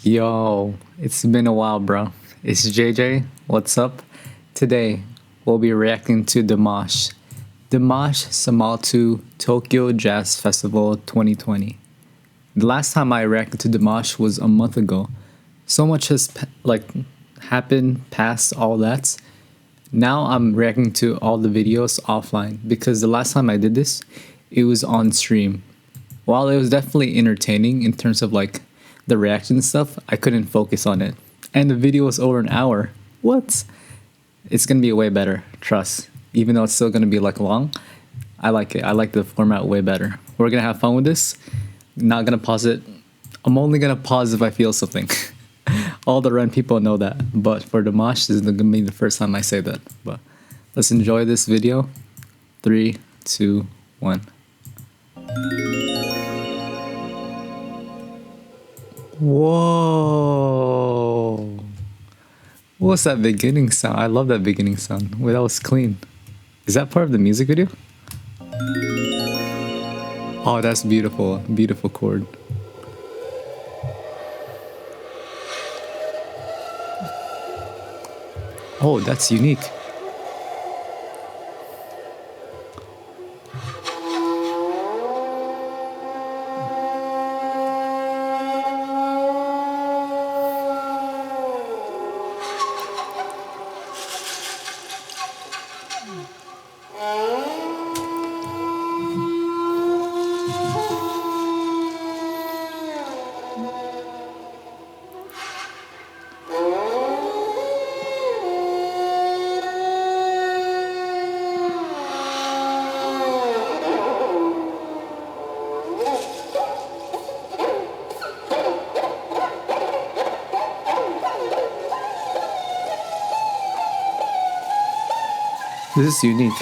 Yo, it's been a while, bro. It's JJ. What's up? Today, we'll be reacting to Dimash. Dimash Samaltau Tokyo Jazz Festival 2020. The last time I reacted to Dimash was a month ago. So much has happened past all that. Now I'm reacting to all the videos offline because the last time I did this, it was on stream. While it was definitely entertaining in terms of the reaction stuff, I couldn't focus on it. And the video was over an hour. What? It's gonna be way better, trust. Even though it's still gonna be long, I like it. I like the format way better. We're gonna have fun with this. Not gonna pause it. I'm only gonna pause if I feel something. All the Ren people know that. But for Dimash, this is gonna be the first time I say that. But let's enjoy this video. 3, 2, 1. Whoa. What's that beginning sound? I love that beginning sound. Wait, that was clean. Is that part of the music video? Oh, that's beautiful. Beautiful chord. Oh, that's unique. This is unique.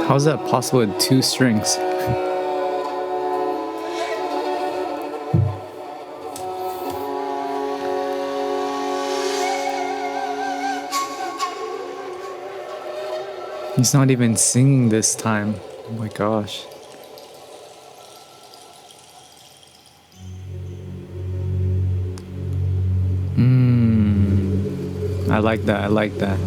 How is that possible with 2 strings? He's not even singing this time. Oh my gosh. I like that. I like that.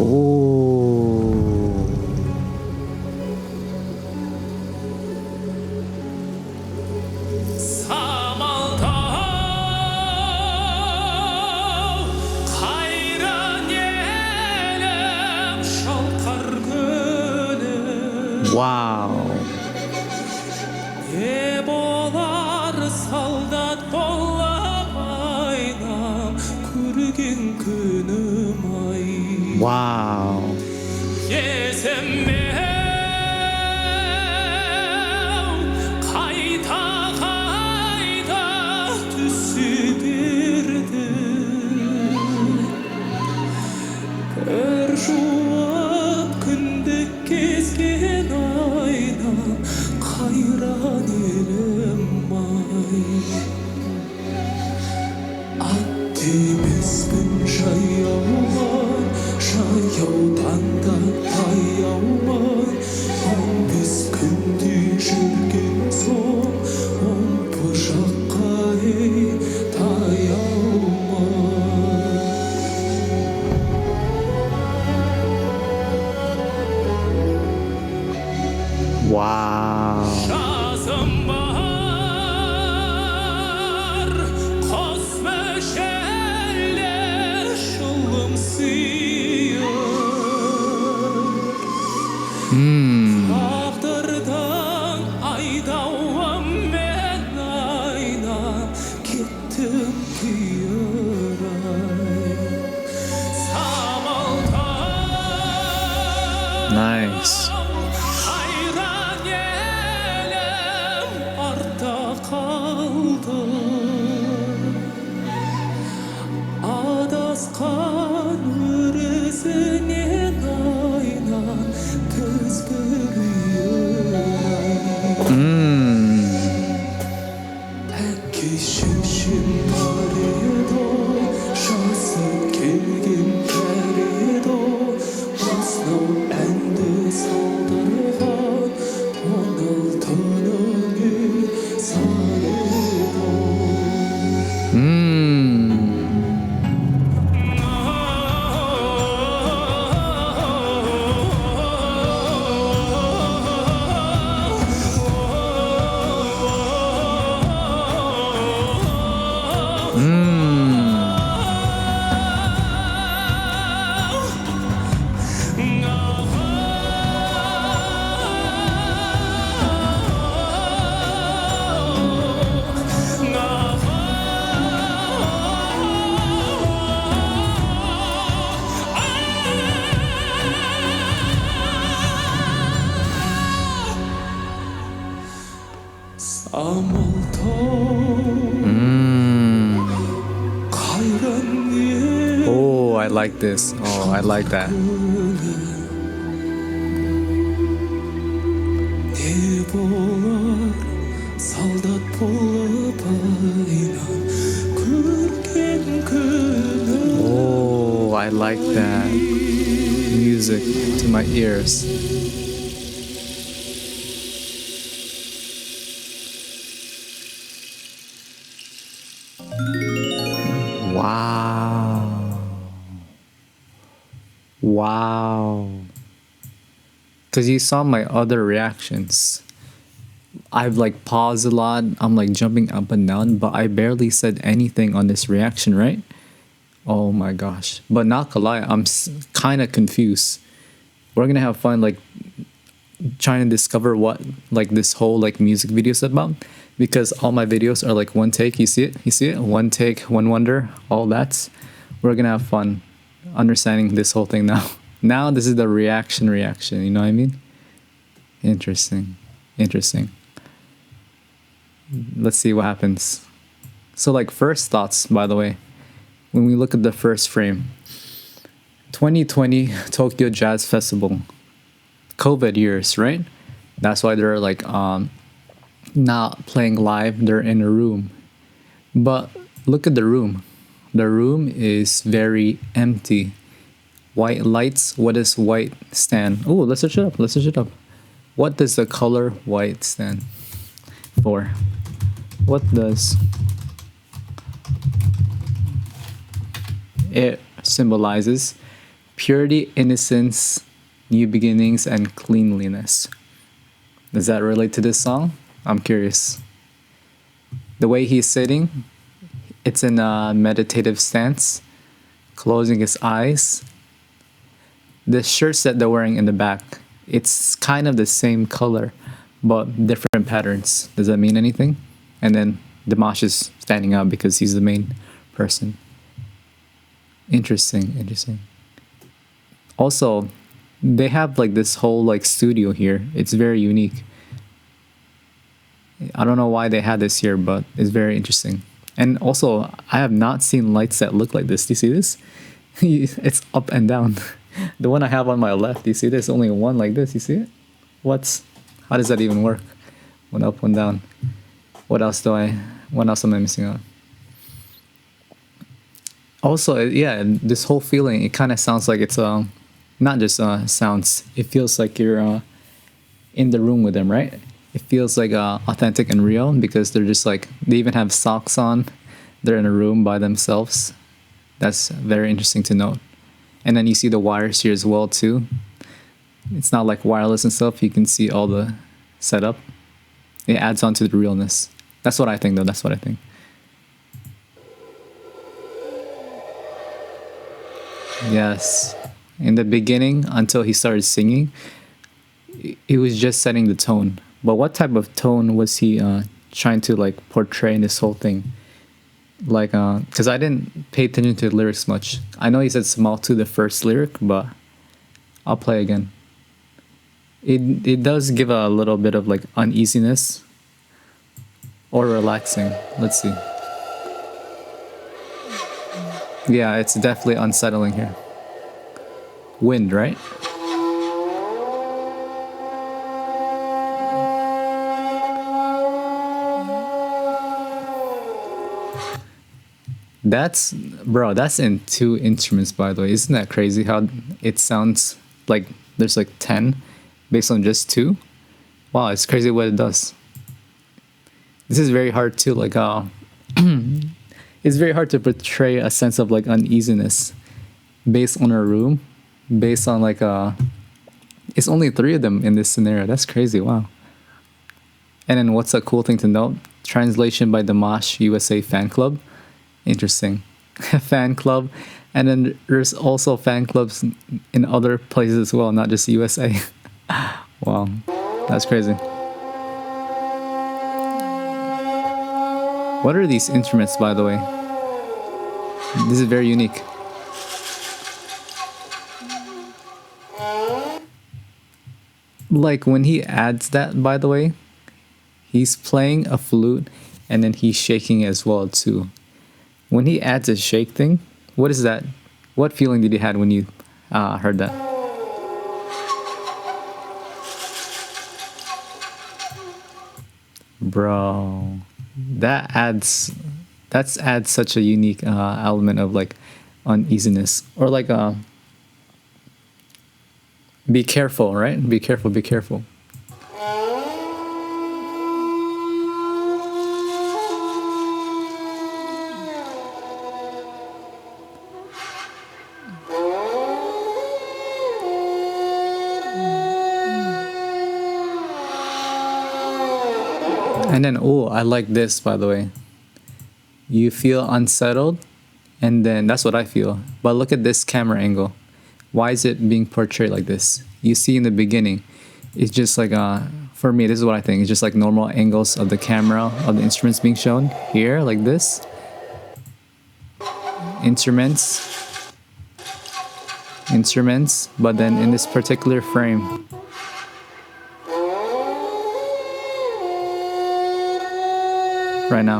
Oh. Wow. Wow. Wow. Nice. Adas Oh, I like this. Oh, I like that. Oh, I like that music to my ears. Wow. Wow. Because you saw my other reactions. I've like paused a lot. I'm like jumping up and down, but I barely said anything on this reaction, right? Oh my gosh. But not gonna lie, I'm kind of confused. We're gonna have fun like trying to discover what like this whole like music video is about, because all my videos are like one take. You see it? You see it? One take, one wonder, all that. We're gonna have fun understanding this whole thing now. Now this is the reaction, you know what I mean? Interesting. Interesting. Let's see what happens. So like first thoughts, by the way, when we look at the first frame, 2020 Tokyo Jazz Festival, COVID years, right? That's why they're like not playing live, they're in a room. But look at the room. The room is very empty. White lights. What does white stand? Oh, let's search it up. Let's search it up. What does the color white stand for? What does it symbolizes? Purity, innocence, new beginnings, and cleanliness. Does that relate to this song? I'm curious. The way he's sitting, it's in a meditative stance, closing his eyes. The shirts that they're wearing in the back, it's kind of the same color, but different patterns. Does that mean anything? And then Dimash is standing out because he's the main person. Interesting, interesting. Also, they have like this whole like studio here. It's very unique. I don't know why they had this here, but it's very interesting. And also, I have not seen lights that look like this. Do you see this? It's up and down. The one I have on my left, do you see this? Only one like this. You see it? How does that even work? One up, one down. What else am I missing out? Also, yeah, this whole feeling, it kind of sounds like it's not just sounds. It feels like you're in the room with them, right? It feels like authentic and real, because they're just like, they even have socks on. They're in a room by themselves. That's very interesting to note. And then you see the wires here as well too. It's not like wireless and stuff. You can see all the setup. It adds on to the realness. That's what I think though. That's what I think. Yes. In the beginning, until he started singing, he was just setting the tone. But what type of tone was he trying to like portray in this whole thing? Like, because I didn't pay attention to the lyrics much. I know he said Samaltau the first lyric, but I'll play again. It does give a little bit of like uneasiness or relaxing. Let's see. Yeah, it's definitely unsettling here. Wind, right? That's in two instruments, by the way. Isn't that crazy how it sounds like there's like 10 based on just two? Wow, it's crazy what it does. This is very hard to like it's very hard to portray a sense of like uneasiness based on a room, based on like it's only 3 of them in this scenario. That's crazy. Wow. And then what's a cool thing to note? Translation by Dimash USA Fan Club. Interesting. Fan club. And then there's also fan clubs in other places as well, not just USA. Wow, that's crazy. What are these instruments, by the way? This is very unique. Like when he adds that, by the way, He's playing a flute and then he's shaking as well too. When he adds a shake thing, what is that? What feeling did you had when you heard that? Bro, that adds such a unique element of like uneasiness or like be careful, right? Be careful, be careful. And then, oh, I like this, by the way. You feel unsettled, and then that's what I feel. But look at this camera angle. Why is it being portrayed like this? You see in the beginning, it's just like, for me, this is what I think. It's just like normal angles of the camera, of the instruments being shown. Here, like this. Instruments. Instruments. But then in this particular frame, right now,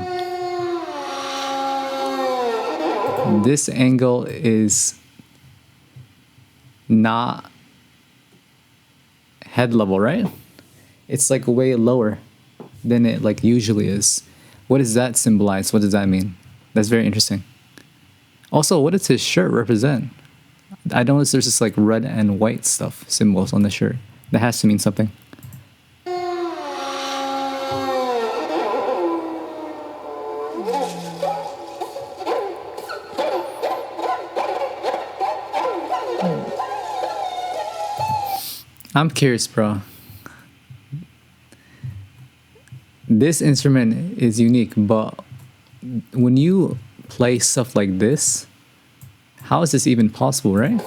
this angle is not head level, right? It's like way lower than it like usually is. What does that symbolize? What does that mean? That's very interesting. Also, what does his shirt represent? I noticed there's this like red and white stuff, symbols on the shirt. That has to mean something. I'm curious, bro. This instrument is unique, but when you play stuff like this, how is this even possible, right?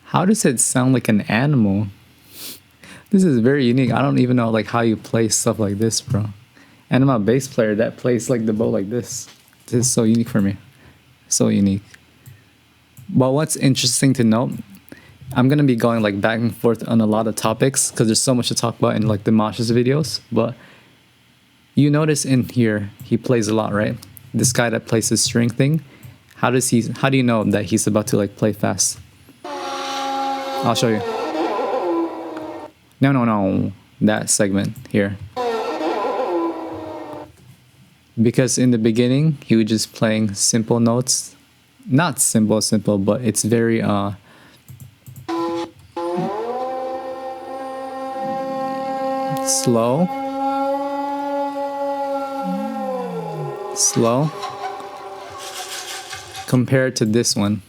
How does it sound like an animal? This is very unique. I don't even know like how you play stuff like this, bro. And I'm a bass player that plays like the bow like this. This is so unique for me. So unique. But what's interesting to note, I'm gonna be going like back and forth on a lot of topics because there's so much to talk about in like Dimash's videos. But you notice in here he plays a lot, right? This guy that plays his string thing. How do you know that he's about to like play fast? I'll show you. No. That segment here. Because in the beginning he was just playing simple notes. Not simple, but it's very slow, compared to this one.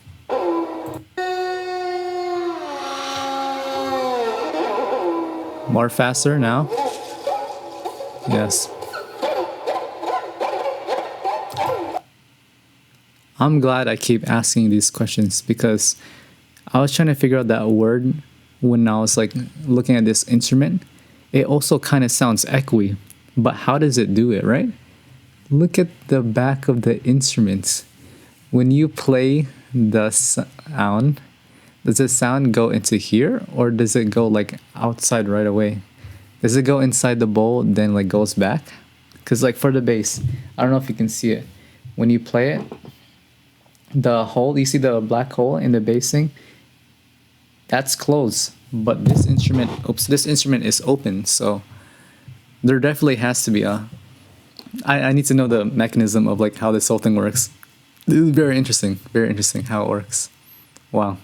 More faster now. Yes. I'm glad I keep asking these questions because I was trying to figure out that word when I was like looking at this instrument. It also kind of sounds echoey, but how does it do it, right? Look at the back of the instruments. When you play the sound, does the sound go into here or does it go like outside right away? Does it go inside the bowl then like goes back? Because like for the bass, I don't know if you can see it. When you play it, the hole, you see the black hole in the bassing? That's closed. But this instrument is open, so there definitely has to be a... I need to know the mechanism of like how this whole thing works. This is very interesting how it works. Wow.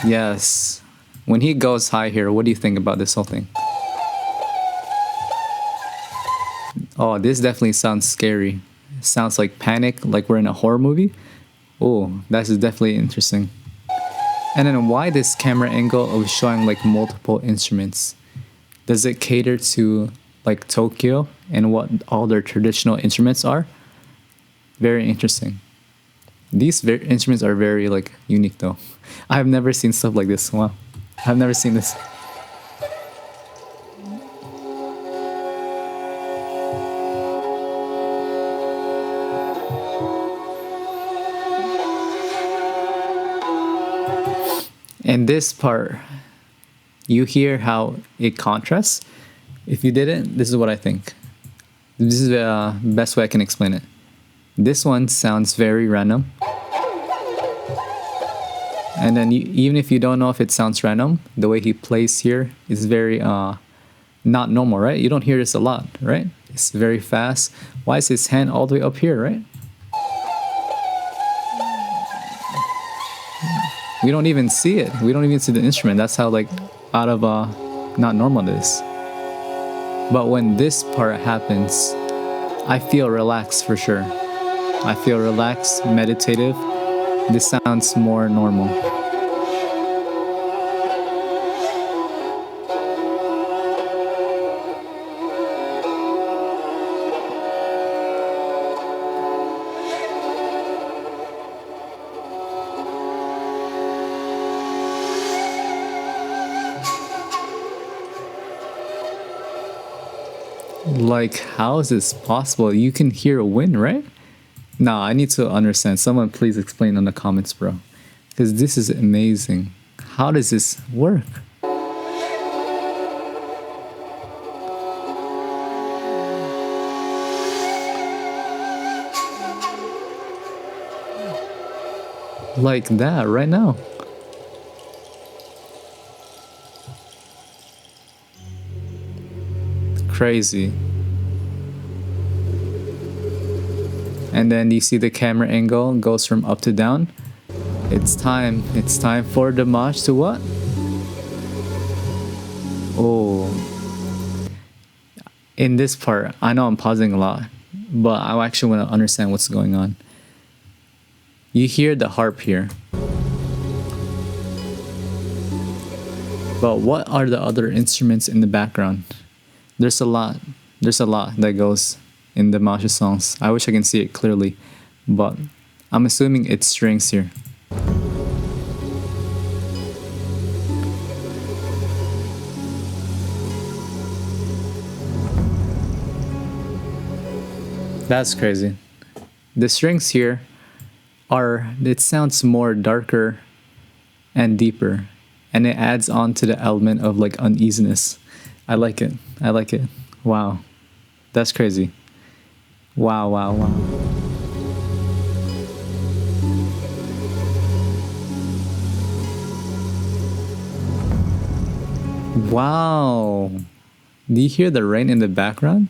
Yes. When he goes high here, what do you think about this whole thing? Oh, this definitely sounds scary. It sounds like panic, like we're in a horror movie. Oh, that is definitely interesting. And then why this camera angle of showing like multiple instruments? Does it cater to like Tokyo and what all their traditional instruments are? Very interesting. These instruments are very like unique though. I've never seen stuff like this. Wow. I've never seen this. And this part, you hear how it contrasts. If you didn't, this is what I think. This is the best way I can explain it. This one sounds very random. And then even if you don't know if it sounds random, the way he plays here is very not normal, right? You don't hear this a lot, right? It's very fast. Why is his hand all the way up here, right? We don't even see it. We don't even see the instrument. That's how like out of not normal it is. But when this part happens, I feel relaxed for sure. I feel relaxed, meditative. This sounds more normal. Like, how is this possible? You can hear a wind, right? Nah, I need to understand. Someone please explain in the comments, bro. Because this is amazing. How does this work? Like that right now. Crazy. And then you see the camera angle goes from up to down. It's time for Dimash to what? Oh. In this part, I know I'm pausing a lot, but I actually want to understand what's going on. You hear the harp here. But what are the other instruments in the background? There's a lot that goes in the Dimash's songs. I wish I can see it clearly, but I'm assuming it's strings here. That's crazy. The strings here it sounds more darker and deeper, and it adds on to the element of like uneasiness. I like it. Wow. That's crazy. Wow. Wow. Do you hear the rain in the background?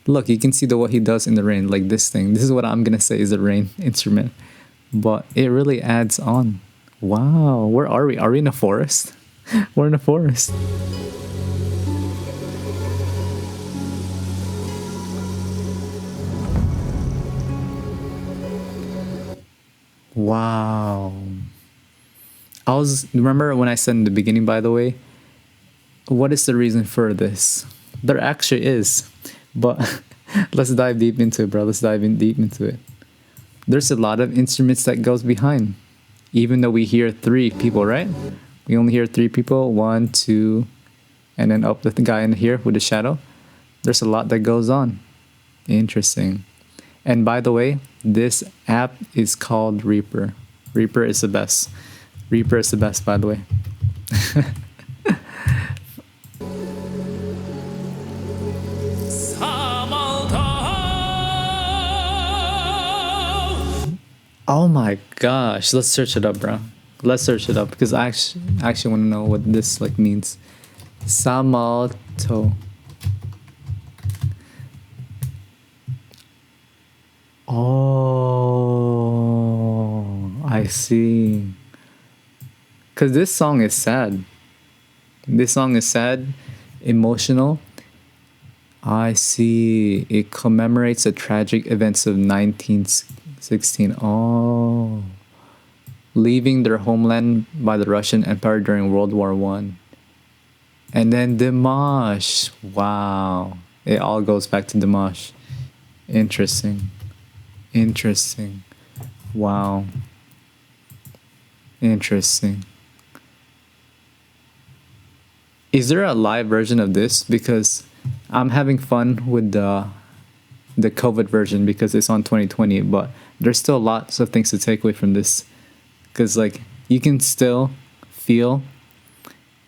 Look, you can see what he does in the rain, like this thing. This is what I'm gonna say is a rain instrument. But it really adds on. Wow. Where are we? Are we in a forest? We're in a forest. Wow. Remember when I said in the beginning, by the way, what is the reason for this? There actually is, but let's dive deep into it, bro. Let's dive in deep into it. There's a lot of instruments that goes behind, even though we hear 3 people, right? We only hear 3 people, 1, 2, and then up the guy in here with the shadow. There's a lot that goes on. Interesting. And by the way, this app is called Reaper. Reaper is the best. Reaper is the best, by the way. Oh my gosh, let's search it up, bro. Let's search it up because I actually want to know what this like means. Samaltau. Oh, I see. Because this song is sad. This song is sad, emotional. I see. It commemorates the tragic events of 1916. Oh. Leaving their homeland by the Russian Empire during World War I. And then Dimash. Wow. It all goes back to Dimash. Interesting. Interesting. Wow. Interesting. Is there a live version of this? Because I'm having fun with the COVID version because it's on 2020, but there's still lots of things to take away from this. Because like you can still feel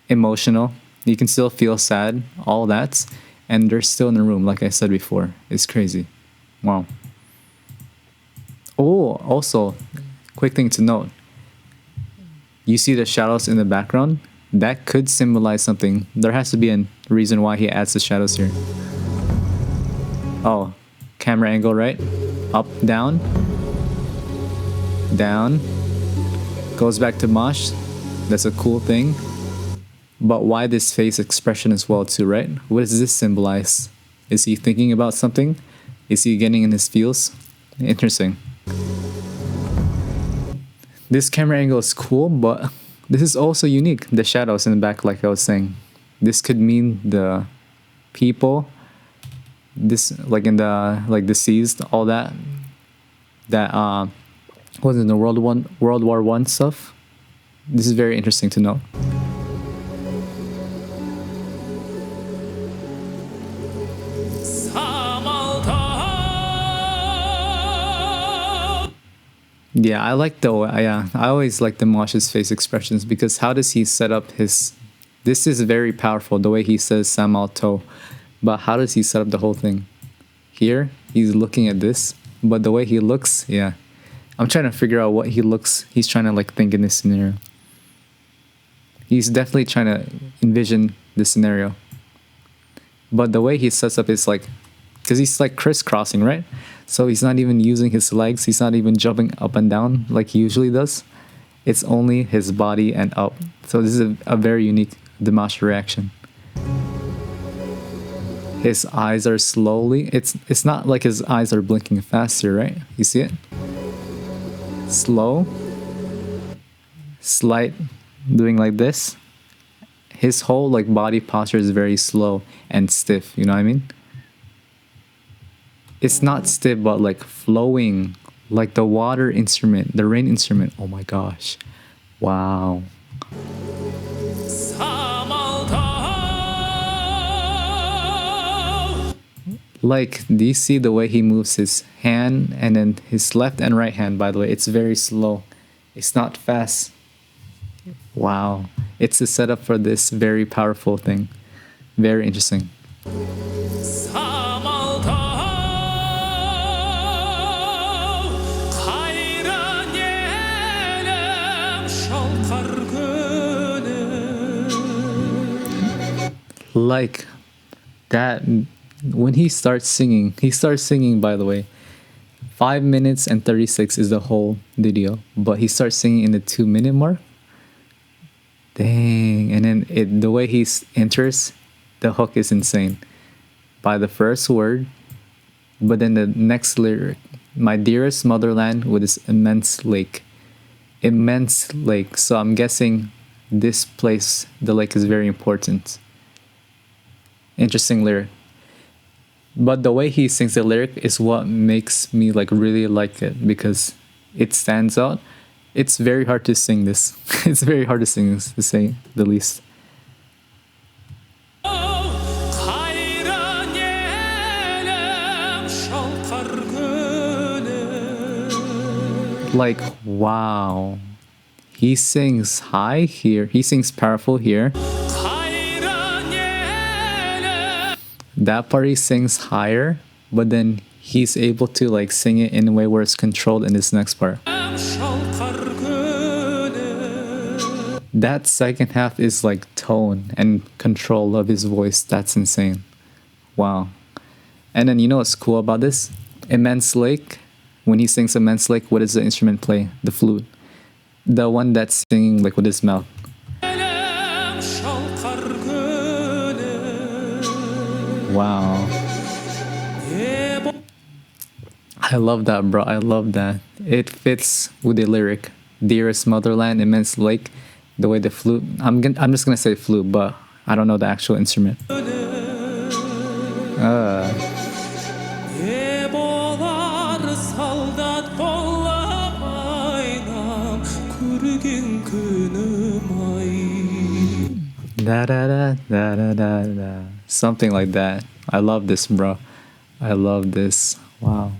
emotional. You can still feel sad, all that, and they're still in the room. Like I said before, it's crazy. Wow. Oh, also, quick thing to note. You see the shadows in the background? That could symbolize something. There has to be a reason why he adds the shadows here. Oh, camera angle, right? Up, down. Down. Goes back to Mosh. That's a cool thing. But why this face expression as well too, right? What does this symbolize? Is he thinking about something? Is he getting in his feels? Interesting. This camera angle is cool, but this is also unique. The shadows in the back, like I was saying. This could mean the people, this like in the like deceased, all that was in the World War One stuff. This is very interesting to know. Yeah, I like the I always like Dimash's face expressions because how does he set up his? This is very powerful the way he says Samaltau, but how does he set up the whole thing? Here he's looking at this, but the way he looks, yeah, I'm trying to figure out what he looks. He's trying to like think in this scenario. He's definitely trying to envision the scenario, but the way he sets up is like, because he's like crisscrossing, right? So he's not even using his legs. He's not even jumping up and down like he usually does. It's only his body and up. So this is a very unique Dimash reaction. His eyes are slowly. It's not like his eyes are blinking fast here, right? You see it? Slow. Slight. Doing like this. His whole like body posture is very slow and stiff. You know what I mean? It's not stiff, but like flowing, like the water instrument, the rain instrument. Oh my gosh. Wow. Like, do you see the way he moves his hand and then his left and right hand, by the way? It's very slow. It's not fast. Wow. It's a setup for this very powerful thing. Very interesting. Like that, when he starts singing, by the way, 5 minutes and 36 is the whole video, but he starts singing in the 2-minute mark. Dang. And then the way he enters, the hook is insane. By the first word, but then the next lyric, my dearest motherland with this immense lake. Immense lake. So I'm guessing this place, the lake, is very important. Interesting lyric. But the way he sings the lyric is what makes me like really like it, because it stands out. It's very hard to sing this. It's very hard to sing this, to say the least. Like, wow. He sings high here. He sings powerful here. That part he sings higher, but then he's able to like sing it in a way where it's controlled in this next part. That second half is like tone and control of his voice. That's insane. Wow. And then you know what's cool about this? Immense Lake. When he sings Immense Lake, what does the instrument play? The flute. The one that's singing like with his mouth. Wow. I love that, bro. I love that. It fits with the lyric. Dearest motherland, immense lake. The way the flute. I'm just gonna say flute, but I don't know the actual instrument. Da da da da da da da. Something like that. I love this, bro. I love this. Wow.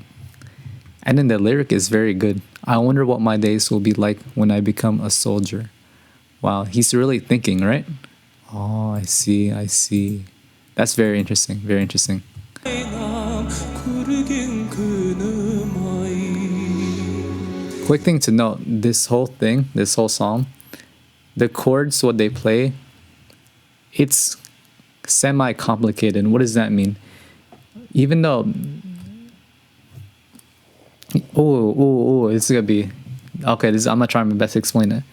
And then the lyric is very good. I wonder what my days will be like when I become a soldier. Wow, he's really thinking, right? Oh, I see, I see. That's very interesting, very interesting. Quick thing to note, this whole thing, this whole psalm, the chords, what they play, it's semi-complicated. What does that mean? Even though, it's gonna be, okay, I'm gonna try my best to explain it.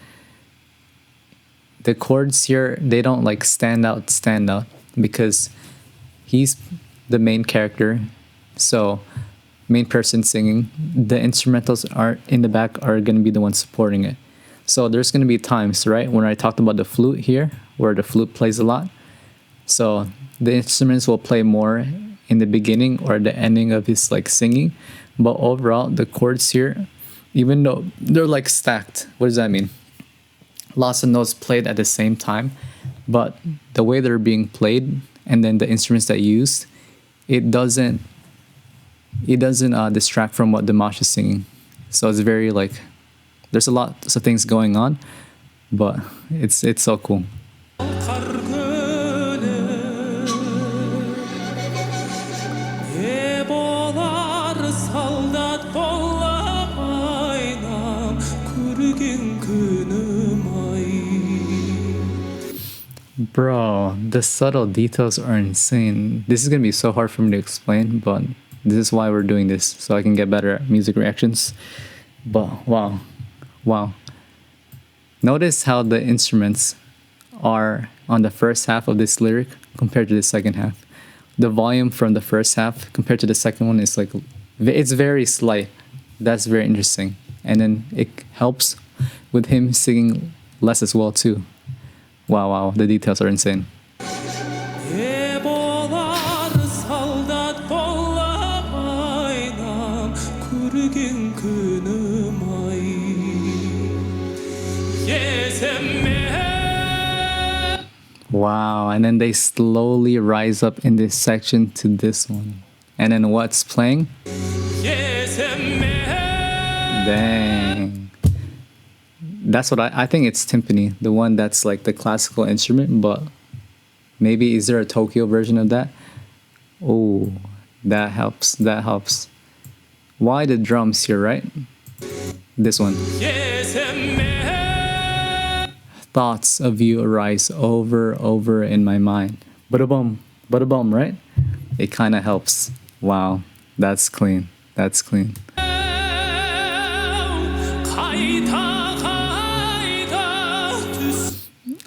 The chords here, they don't like stand out because he's the main character, so main person singing. The instrumentals are in the back are gonna be the ones supporting it. So there's gonna be times, right, when I talked about the flute here, where the flute plays a lot. So the instruments will play more in the beginning or the ending of his like singing, but overall the chords here, even though they're like stacked, what does that mean? Lots of notes played at the same time, but the way they're being played and then the instruments that used, it doesn't distract from what Dimash is singing. So it's very like, there's a lot of things going on, but it's so cool. Bro, the subtle details are insane. This is gonna be so hard for me to explain, but this is why we're doing this, so I can get better at music reactions. But wow. Notice how the instruments are on the first half of this lyric compared to the second half. The volume from the first half compared to the second one is like, it's very slight. That's very interesting. And then it helps with him singing less as well too. Wow, the details are insane. Wow, and then they slowly rise up in this section to this one. And then what's playing? Dang. That's what I think it's timpani, the one that's like the classical instrument, but maybe is there a Tokyo version of that? Oh, that helps. Why the drums here, right? This one. Thoughts of you arise over in my mind. Bada-boom, right? It kind of helps. Wow, that's clean.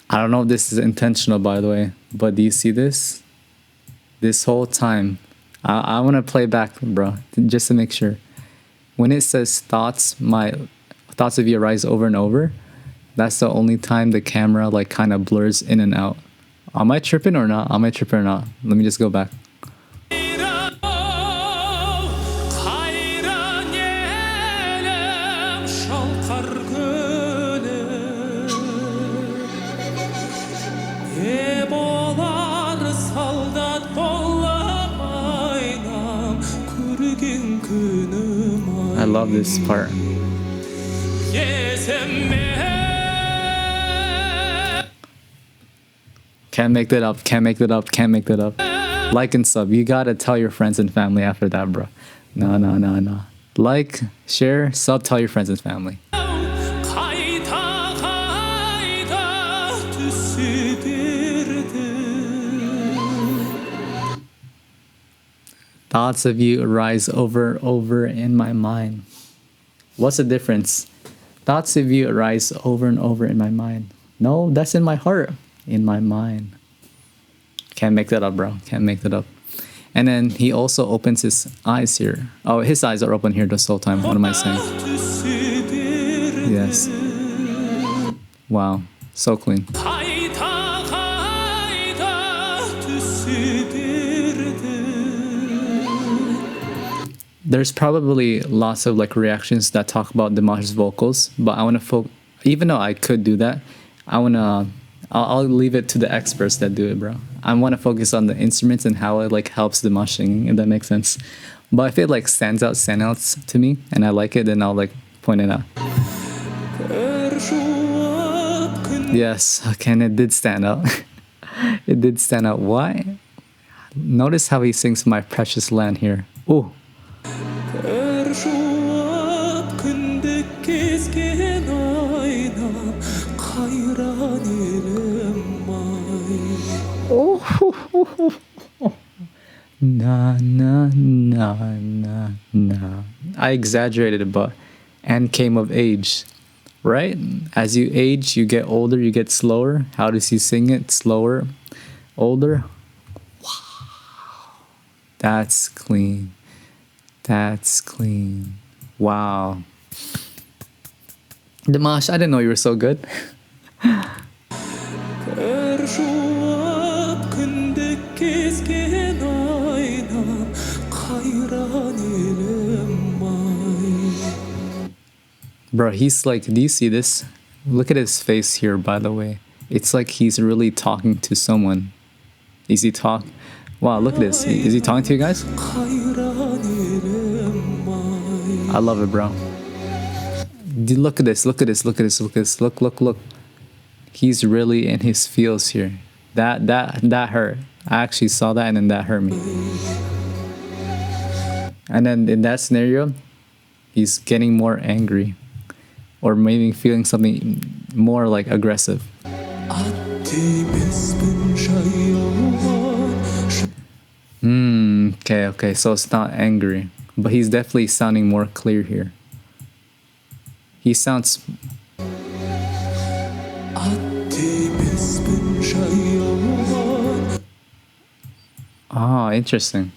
I don't know if this is intentional, by the way, but do you see this? This whole time, I want to play back, bro, just to make sure. When it says thoughts of you arise over and over, that's the only time the camera like kind of blurs in and out. Am I tripping or not? Let me just go back. I love this part. Can't make that up. Like and sub. You gotta tell your friends and family after that, bro. No. Like, share, sub, tell your friends and family. Thoughts of you arise over in my mind. What's the difference? Thoughts of you arise over and over in my mind. No, that's in my heart. In my mind. Can't make that up, bro. And then he also opens his eyes here. Oh, his eyes are open here this whole time. What am I saying? Yes. Wow. So clean. There's probably lots of like reactions that talk about Dimash's vocals, but I want to even though I could do that, I'll leave it to the experts that do it, bro. I want to focus on the instruments and how it like helps Dimash singing, if that makes sense. But if it like stands out to me and I like it, then I'll like point it out. Yes, okay, and it did stand out. It did stand out. Why? Notice how he sings My Precious Land here. Ooh. Oh. Na na na na na. I exaggerated it, but and came of age, right? As you age, you get older, you get slower. How does he sing it? Slower, older. That's clean. That's clean. Wow. Dimash, I didn't know you were so good. Bro, he's like, do you see this? Look at his face here, by the way. It's like he's really talking to someone. Is he talk? Wow, look at this. Is he talking to you guys? I love it, bro. Look at this. Look at this. Look at this. Look at this. Look, look, look. He's really in his feels here. That hurt. I actually saw that and then that hurt me. And then in that scenario, he's getting more angry. Or maybe feeling something more like aggressive. Okay, so it's not angry. But he's definitely sounding more clear here. He sounds... Ah, interesting.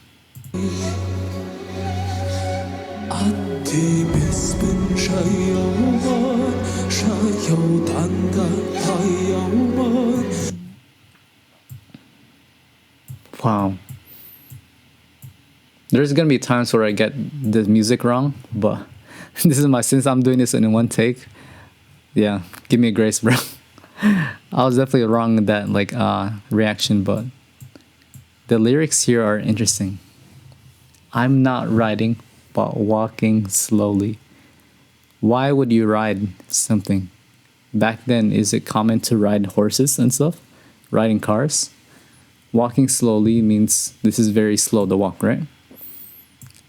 Wow. There's gonna be times where I get the music wrong, but since I'm doing this in one take, yeah, give me a grace, bro. I was definitely wrong in that reaction, but the lyrics here are interesting. I'm not riding, but walking slowly. Why would you ride something? Back then, is it common to ride horses and stuff? Riding cars? Walking slowly means this is very slow to walk, right?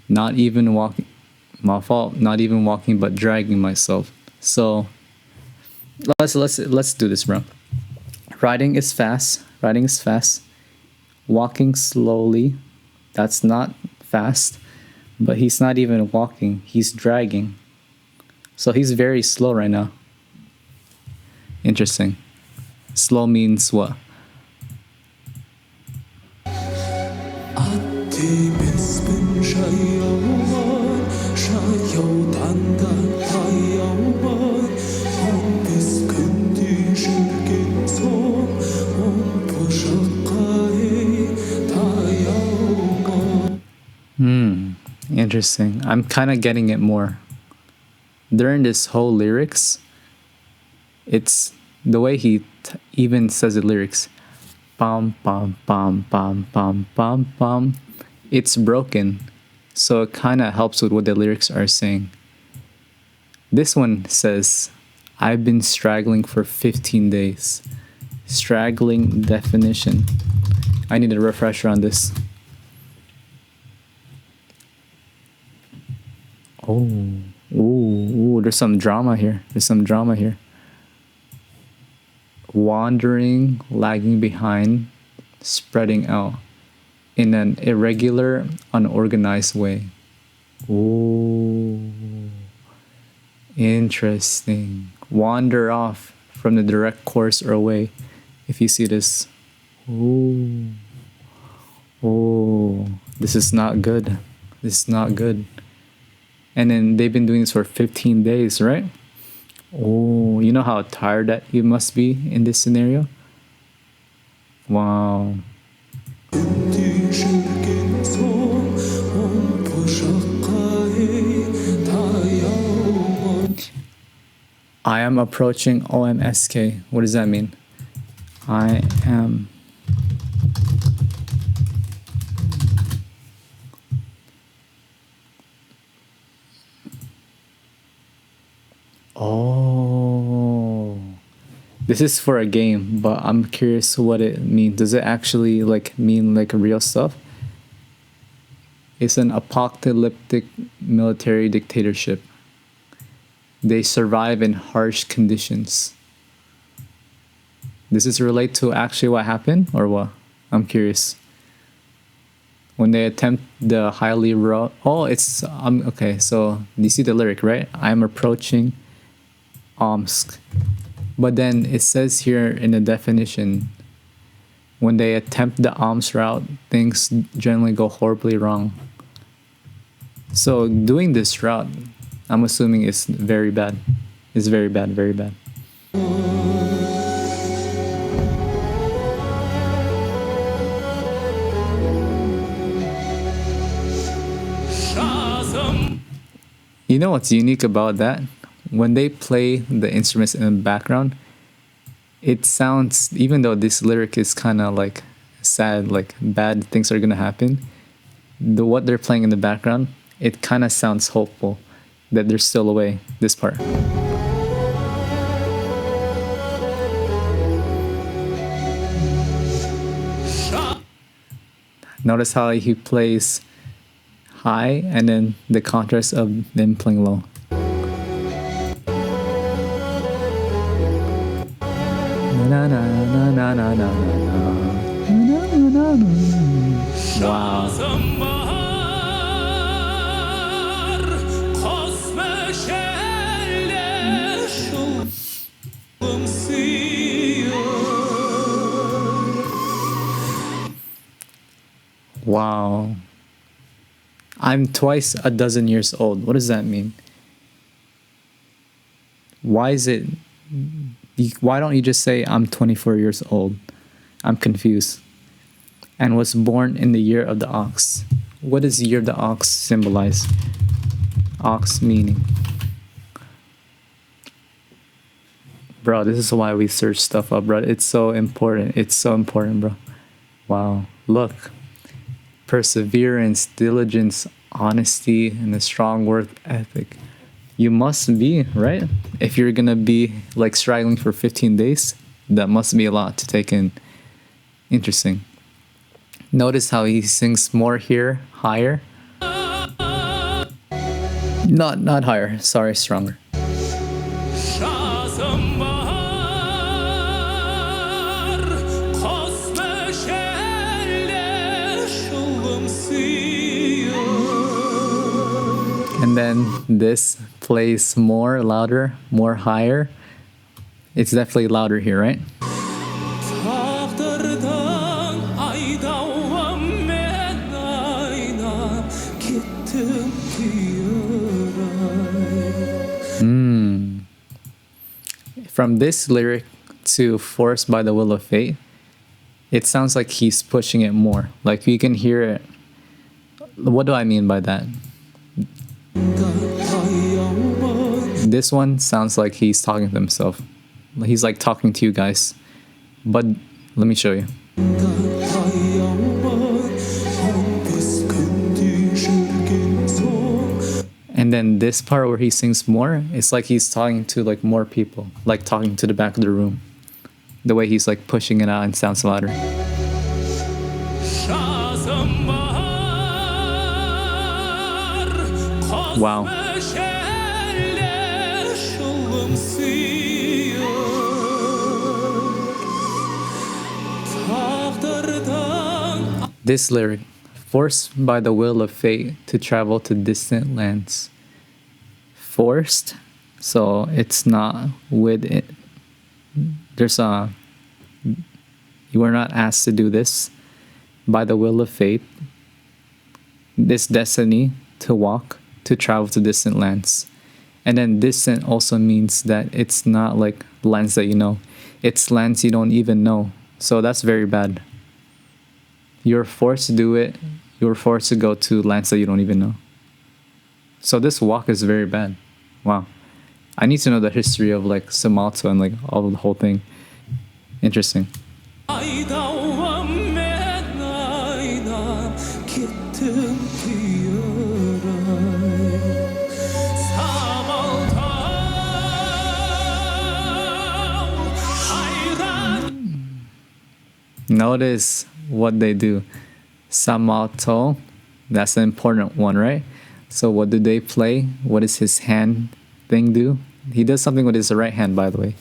Not even walking. My fault. Not even walking, but dragging myself. So let's do this, bro. Riding is fast. Riding is fast. Walking slowly. That's not fast. But he's not even walking. He's dragging. So he's very slow right now. Interesting. Slow means what? Interesting. I'm kind of getting it more. During this whole lyrics, it's the way he even says the lyrics. Pam, pam, pam, pam, pam, pam, pam. It's broken. So it kind of helps with what the lyrics are saying. This one says, I've been straggling for 15 days. Straggling definition. I need a refresher on this. Ooh, there's some drama here. Wandering, lagging behind, spreading out in an irregular, unorganized way. Ooh, interesting. Wander off from the direct course or away. If you see this. Ooh, this is not good. And then they've been doing this for 15 days, right? Oh, you know how tired that you must be in this scenario? Wow. I am approaching OMSK. What does that mean? I am... This is for a game, but I'm curious what it means. Does it actually like mean like real stuff? It's an apocalyptic military dictatorship. They survive in harsh conditions. Does this relate to actually what happened or what? I'm curious. When they attempt the highly raw... Oh, it's... okay, so you see the lyric, right? I'm approaching Omsk. But then it says here in the definition, when they attempt the Omsk route, things generally go horribly wrong. So doing this route, I'm assuming is very bad. It's very bad, very bad. You know what's unique about that? When they play the instruments in the background, it sounds, even though this lyric is kind of like sad, like bad things are gonna happen, what they're playing in the background, it kind of sounds hopeful that they're still away, this part. Notice how he plays high and then the contrast of them playing low. Wow. Wow. I'm twice a dozen years old. What does that mean? Why is it... Why don't you just say I'm 24 years old? I'm confused. And was born in the year of the ox. What does the year of the ox symbolize? Ox meaning. Bro, this is why we search stuff up, bro. It's so important. It's so important, bro. Wow. Look. Perseverance, diligence, honesty, and a strong work ethic. You must be, right? If you're gonna be like struggling for 15 days, that must be a lot to take in. Interesting. Notice how he sings more here, higher. Not higher, sorry, stronger. And then this plays more louder, more higher. It's definitely louder here, right? From this lyric to Forced by the Will of Fate, it sounds like he's pushing it more. Like you can hear it. What do I mean by that? This one sounds like he's talking to himself. He's like talking to you guys. But let me show you. And then this part where he sings more, it's like he's talking to like more people, like talking to the back of the room. The way he's like pushing it out and sounds louder. Wow. This lyric, forced by the will of fate to travel to distant lands. Forced, so it's not with it. There's a, you were not asked to do this by the will of fate. This destiny to walk, to travel to distant lands. And then distant also means that it's not like lands that you know. It's lands you don't even know. So that's very bad. You're forced to do it. You're forced to go to lands that you don't even know. So this walk is very bad. Wow. I need to know the history of like Samaltau and like all of the whole thing. Interesting. Notice what they do. Samaltau, that's an important one, right? So what do they play? What does his hand thing do? He does something with his right hand, by the way.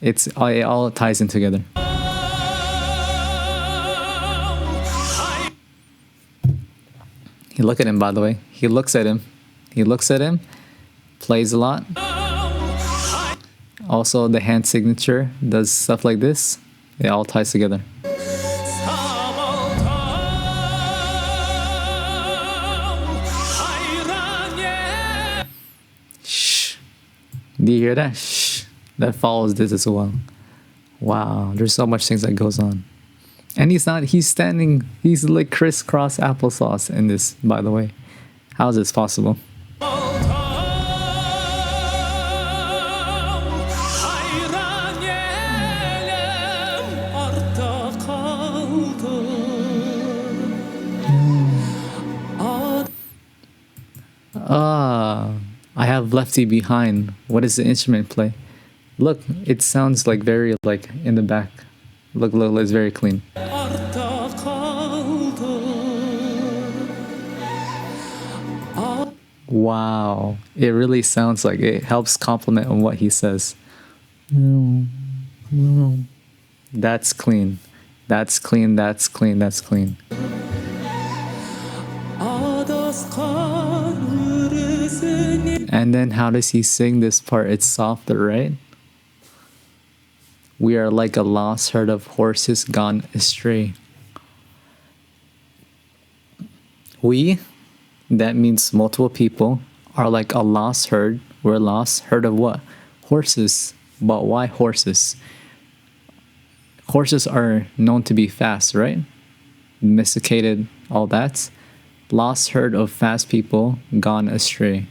It all ties in together. You look at him, by the way. He looks at him. He looks at him. Plays a lot. Also, the hand signature does stuff like this. It all ties together. Shh. Do you hear that? Shh. That follows this as well. Wow, there's so much things that goes on. And he's standing, he's like crisscross applesauce in this, by the way. How is this possible? I have Lefty behind. What does the instrument play? Look, it sounds like very like in the back. Look, it's very clean. Wow, it really sounds like it helps complement on what he says. That's clean. That's clean, that's clean, that's clean. And then how does he sing this part? It's softer, right? We are like a lost herd of horses gone astray. We, that means multiple people, are like a lost herd. We're a lost herd of what? Horses. But why horses? Horses are known to be fast, right? Domesticated, all that. Lost herd of fast people gone astray.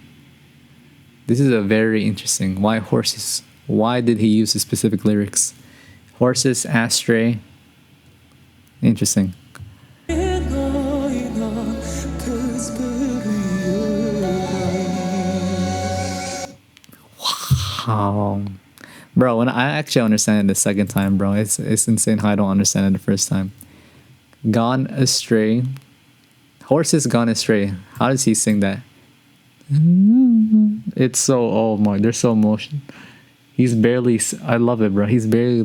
This is a very interesting. Why horses? Why did he use the specific lyrics? Horses, astray. Interesting. Wow. Bro, when I actually understand it the second time, bro, it's insane how I don't understand it the first time. Gone astray. Horses gone astray. How does he sing that? It's so, oh my, there's so emotion. He's barely, I love it, bro. He's barely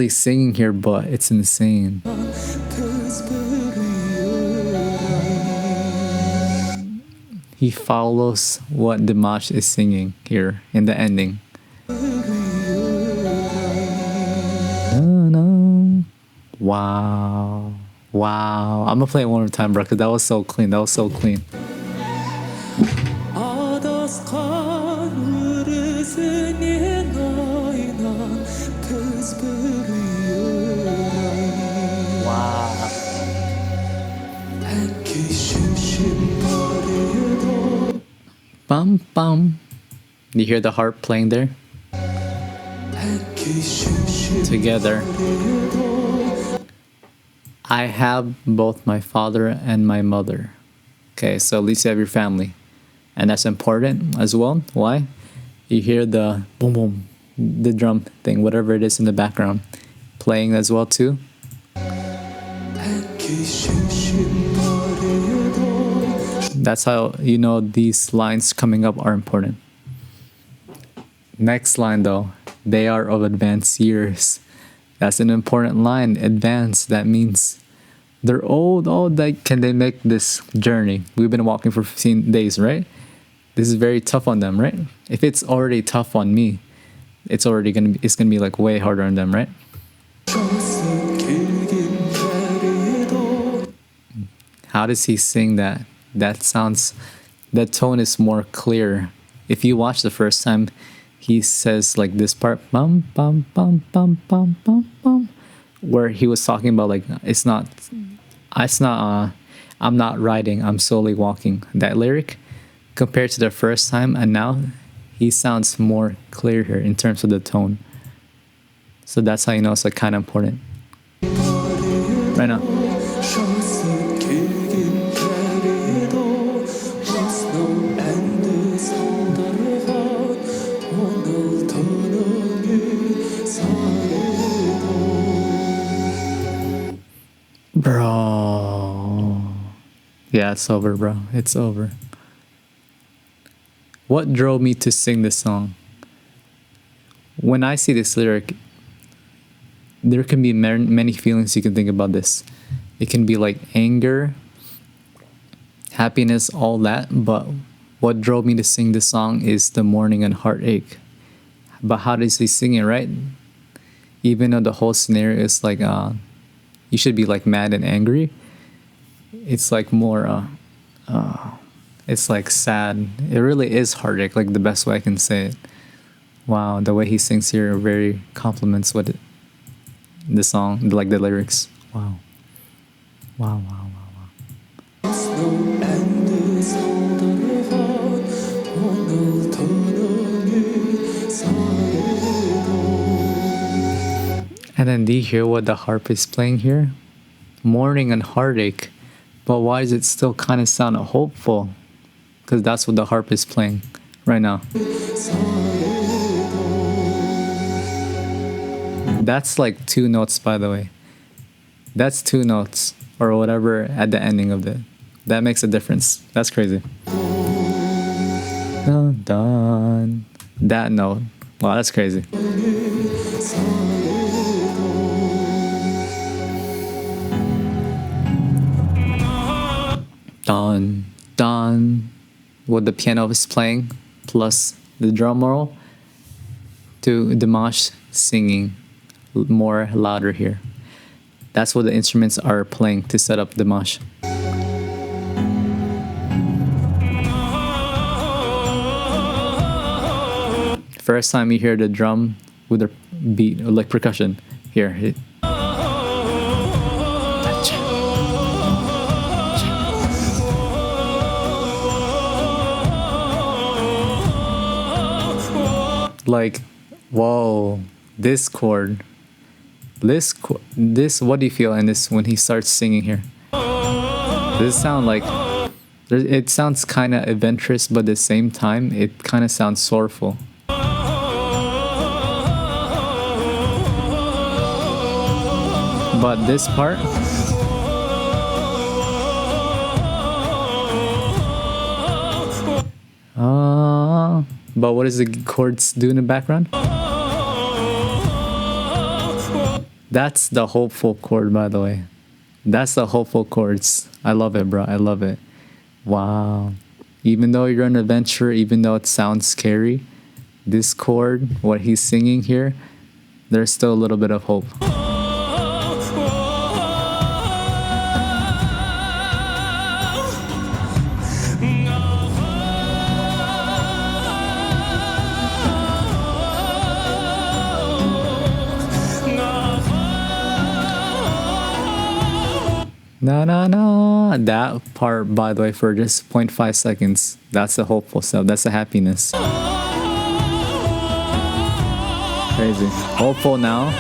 singing here, but it's insane. He follows what Dimash is singing here in the ending. Wow. Wow. I'm gonna play it one more time, bro, because that was so clean. That was so clean. Wow. Bum bum. You hear the harp playing there? Together. I have both my father and my mother. Okay, so at least you have your family. And that's important as well. Why? You hear the boom boom, the drum thing, whatever it is in the background, playing as well too. That's how you know these lines coming up are important. Next line though, they are of advanced years. That's an important line. Advanced, that means they're old. Oh, can they make this journey? We've been walking for 15 days, right? This is very tough on them, right? If it's already tough on me, it's gonna be like way harder on them, right? How does he sing that? That tone is more clear. If you watch the first time, he says like this part, bum bum bum bum bum bum bum, where he was talking about like I'm not riding, I'm solely walking. That lyric compared to the first time and now, he sounds more clear here in terms of the tone. So that's how you know it's like kind of important. Right now. Bro. Yeah, it's over, bro. It's over. What drove me to sing this song? When I see this lyric, there can be many feelings you can think about this. It can be like anger, happiness, all that. But what drove me to sing this song is the mourning and heartache. But how does he sing it, right? Even though the whole scenario is like, you should be like mad and angry. It's like more, it's like sad. It really is heartache, like the best way I can say it. Wow, the way he sings here very compliments what the song, like the lyrics. Wow. Wow, wow, wow, wow. And then do you hear what the harp is playing here? Mourning and heartache. But why does it still kind of sound hopeful? Because that's what the harp is playing right now. That's like 2 notes, by the way. That's 2 notes or whatever at the ending of it. That makes a difference. That's crazy. Dun, dun. That note. Wow, that's crazy. Dun, dun. What the piano is playing plus the drum roll to Dimash singing more louder here. That's what the instruments are playing to set up Dimash. First time you hear the drum with the beat, or like percussion, here. Like, whoa, this chord. This, what do you feel in this when he starts singing here? Does it sound like, it sounds kind of adventurous, but at the same time, it kind of sounds sorrowful. But this part, but what does the chords do in the background? That's the hopeful chord, by the way. That's the hopeful chords. I love it, bro. I love it. Wow. Even though you're an adventurer, even though it sounds scary, this chord, what he's singing here, there's still a little bit of hope. Na na na. That part, by the way, for just 0.5 seconds, that's the hopeful stuff. That's the happiness. Crazy. Hopeful now.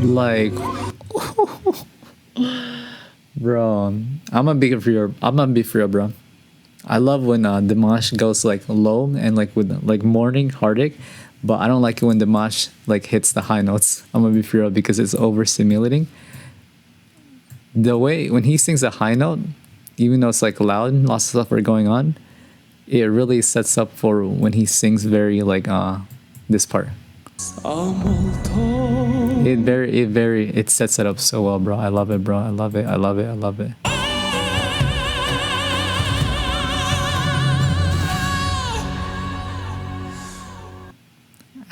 Like, bro, I'm gonna be for you, bro. I love when Dimash goes like low and like with like mourning, heartache, but I don't like it when Dimash like hits the high notes. I'm gonna be for real because it's overstimulating. The way when he sings a high note, even though it's like loud, lots of stuff are going on, it really sets up for when he sings very like this part. It sets it up so well, bro. I love it, bro. I love it. I love it. I love it.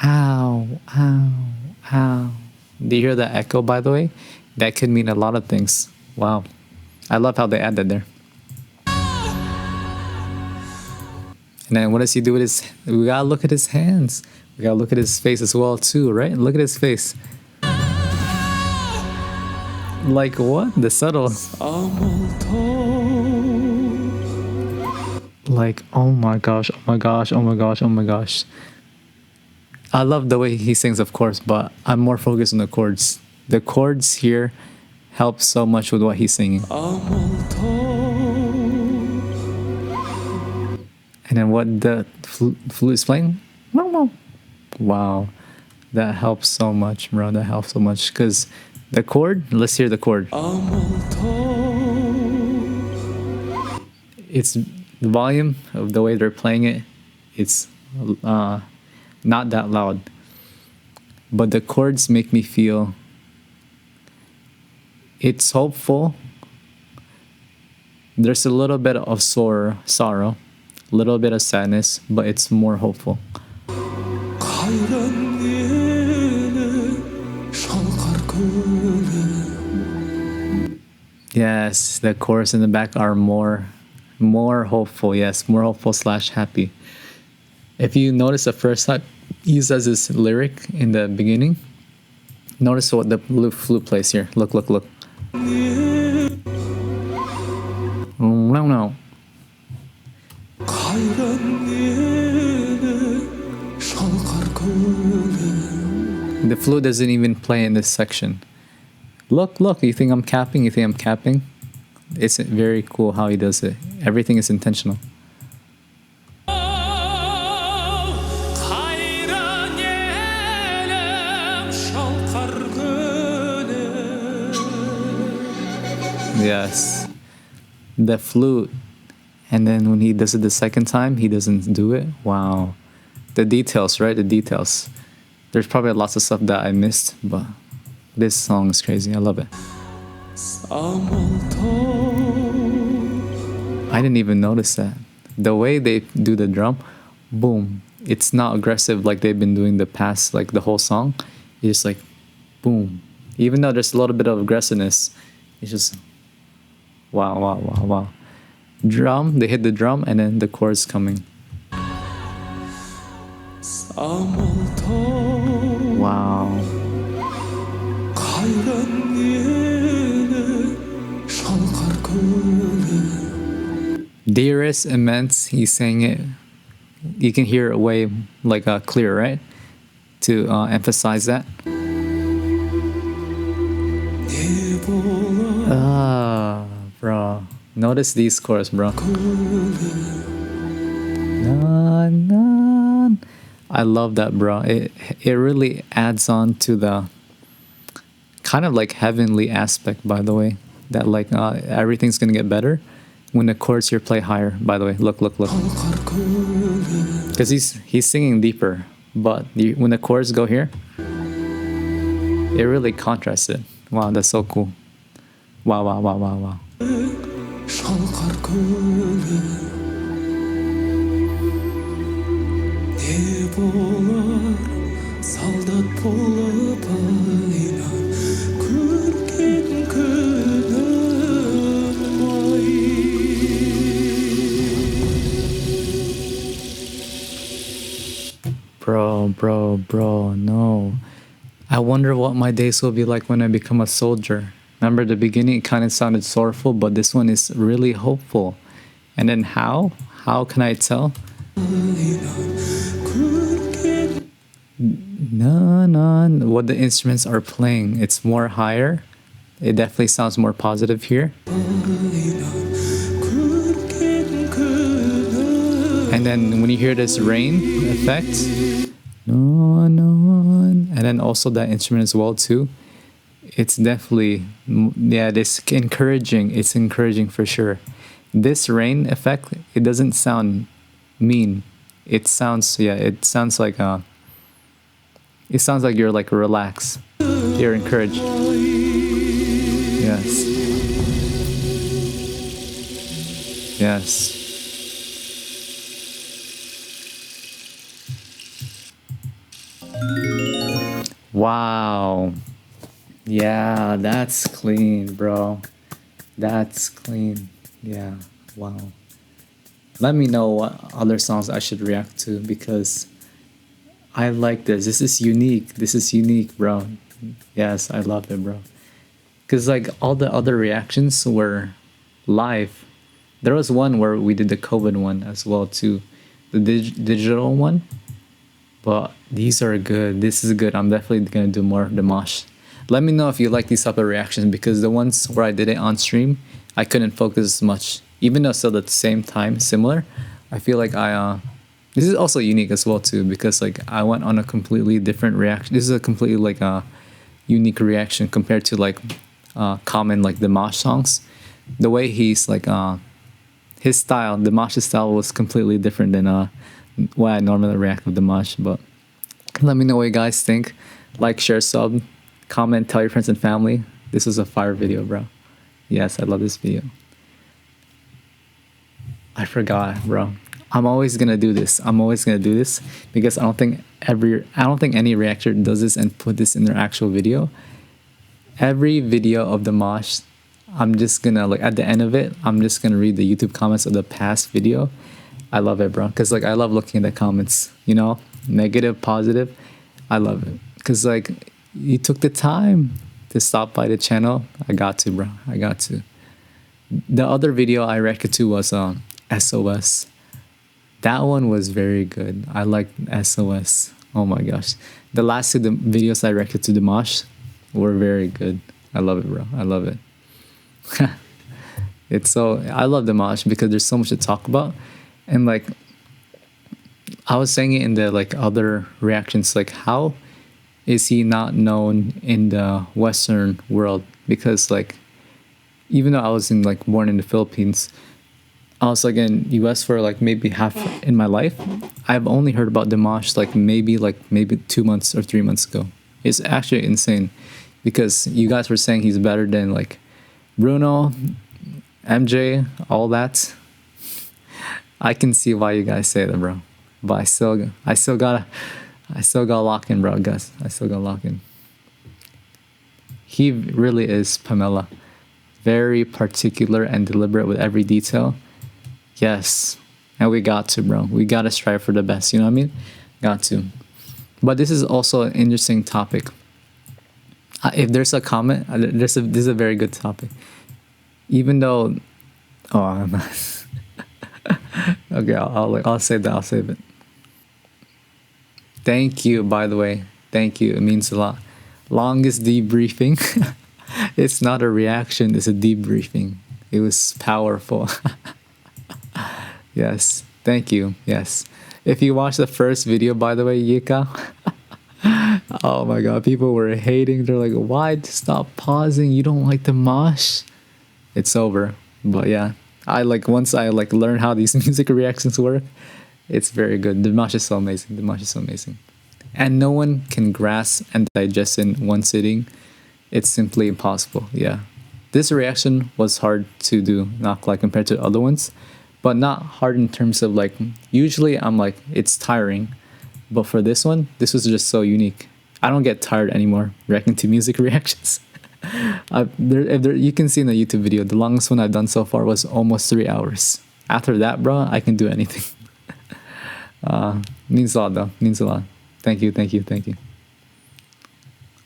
Ow, ow, ow. Do you hear the echo, by the way? That could mean a lot of things. Wow. I love how they add that there. And then what does he do with his... We gotta look at his hands. We gotta look at his face as well, too, right? Look at his face. Like what? The subtle... Like, oh my gosh, oh my gosh, oh my gosh, oh my gosh. I love the way he sings, of course, but I'm more focused on the chords. The chords here help so much with what he's singing. And then what the flute is playing? Wow, that helps so much, bro. That helps so much because the chord. Let's hear the chord. It's the volume of the way they're playing it. It's not that loud, but the chords make me feel. It's hopeful. There's a little bit of sorrow, a little bit of sadness, but it's more hopeful. Yes, the chorus in the back are more hopeful. Yes, more hopeful / happy. If you notice the first time he says this lyric in the beginning, notice what the flute plays here. Look. No. The flute doesn't even play in this section. Look, you think I'm capping? It's very cool how he does it. Everything is intentional. Yes. The flute. And then when he does it the second time, he doesn't do it. Wow. The details, right? The details. There's probably lots of stuff that I missed, but this song is crazy. I love it. I didn't even notice that. The way they do the drum, boom. It's not aggressive like they've been doing the past, like the whole song. It's just like, boom. Even though there's a little bit of aggressiveness, it's just, wow. Drum, they hit the drum and then the chorus coming. Wow. Dearest, immense, he's saying it. You can hear it way like clear, right? To emphasize that. Bro. Notice these chords, bro. I love that, bro. It really adds on to the kind of like heavenly aspect, by the way. That like everything's gonna get better when the chords here play higher. By the way, look. Because he's singing deeper, but when the chords go here, it really contrasts it. Wow, that's so cool. Wow. Bro, no. I wonder what my days will be like when I become a soldier. Remember the beginning, it kind of sounded sorrowful, but this one is really hopeful. And then how? How can I tell? No. What the instruments are playing, it's more higher. It definitely sounds more positive here. And then when you hear this rain effect, and then also that instrument as well too, it's definitely, this encouraging. It's encouraging for sure. This rain effect, it doesn't sound mean. It sounds like you're like relaxed. You're encouraged. Yes. Wow. Yeah, that's clean, bro. That's clean. Yeah, wow. Let me know what other songs I should react to because I like this. This is unique, bro. Yes, I love it, bro. Because like all the other reactions were live. There was one where we did the COVID one as well too. The digital one. But these are good. This is good. I'm definitely going to do more Dimash. Let me know if you like these type of reactions because the ones where I did it on stream, I couldn't focus as much. Even though still at the same time, similar, I feel like this is also unique as well too, because like I went on a completely different reaction. This is a completely like a unique reaction compared to like common like Dimash songs. The way he's like his style, Dimash's style was completely different than what I normally react with Dimash. But let me know what you guys think. Like, share, sub, comment, tell your friends and family. This was a fire video, bro. Yes, I love this video. I forgot, bro. I'm always gonna do this. I'm always gonna do this because I don't think any reactor does this and put this in their actual video. Every video of the mosh, I'm just gonna like at the end of it, I'm just gonna read the YouTube comments of the past video. I love it, bro, because like I love looking at the comments. You know, negative, positive. I love it because like you took the time to stop by the channel. I got to, bro. I got to. The other video I reacted to was SOS. That one was very good. I liked SOS. Oh my gosh. The last two videos I reacted to Dimash were very good. I love it, bro. I love it. I love Dimash because there's so much to talk about. And like I was saying it in the like other reactions, like how is he not known in the Western world? Because like even though I was born in the Philippines, I was like in US for like maybe half in my life. I've only heard about Dimash like maybe 2 months or 3 months ago. It's actually insane because you guys were saying he's better than like Bruno, MJ, all that. I can see why you guys say that, bro. But I still got lock in, bro, guys. I still got lock in. He really is Pamela. Very particular and deliberate with every detail. Yes. And we got to, bro. We got to strive for the best. You know what I mean? Got to. But this is also an interesting topic. If there's a comment, this is a very good topic. Even though, okay, I'll save that. I'll save it. Thank you, by the way. Thank you. It means a lot. Longest debriefing. It's not a reaction. It's a debriefing. It was powerful. Yes. Thank you. Yes. If you watched the first video, by the way, Yika. Oh my god, people were hating. They're like, why stop pausing? You don't like the mosh? It's over. But yeah, once I learn how these music reactions work, it's very good. Dimash is so amazing. Dimash is so amazing. And no one can grasp and digest in one sitting. It's simply impossible. Yeah. This reaction was hard to do, not like compared to other ones, but not hard in terms of like, usually I'm like, it's tiring. But for this one, this was just so unique. I don't get tired anymore reacting to music reactions. You can see in the YouTube video, the longest one I've done so far was almost 3 hours. After that, bro, I can do anything. Means a lot though. Means a lot. Thank you, thank you, thank you.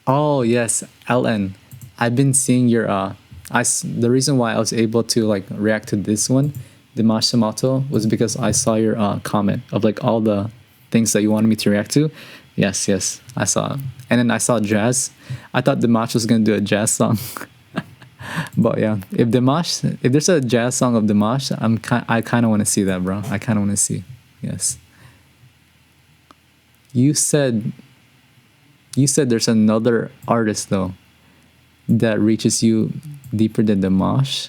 Oh yes, LN. I've been seeing your the reason why I was able to like react to this one, Dimash Samaltau, was because I saw your comment of like all the things that you wanted me to react to. Yes, yes, I saw it. And then I saw jazz. I thought Dimash was gonna do a jazz song. But yeah, if there's a jazz song of Dimash, I kind of want to see that, bro. I kind of want to see. Yes. You said there's another artist though that reaches you deeper than Dimash.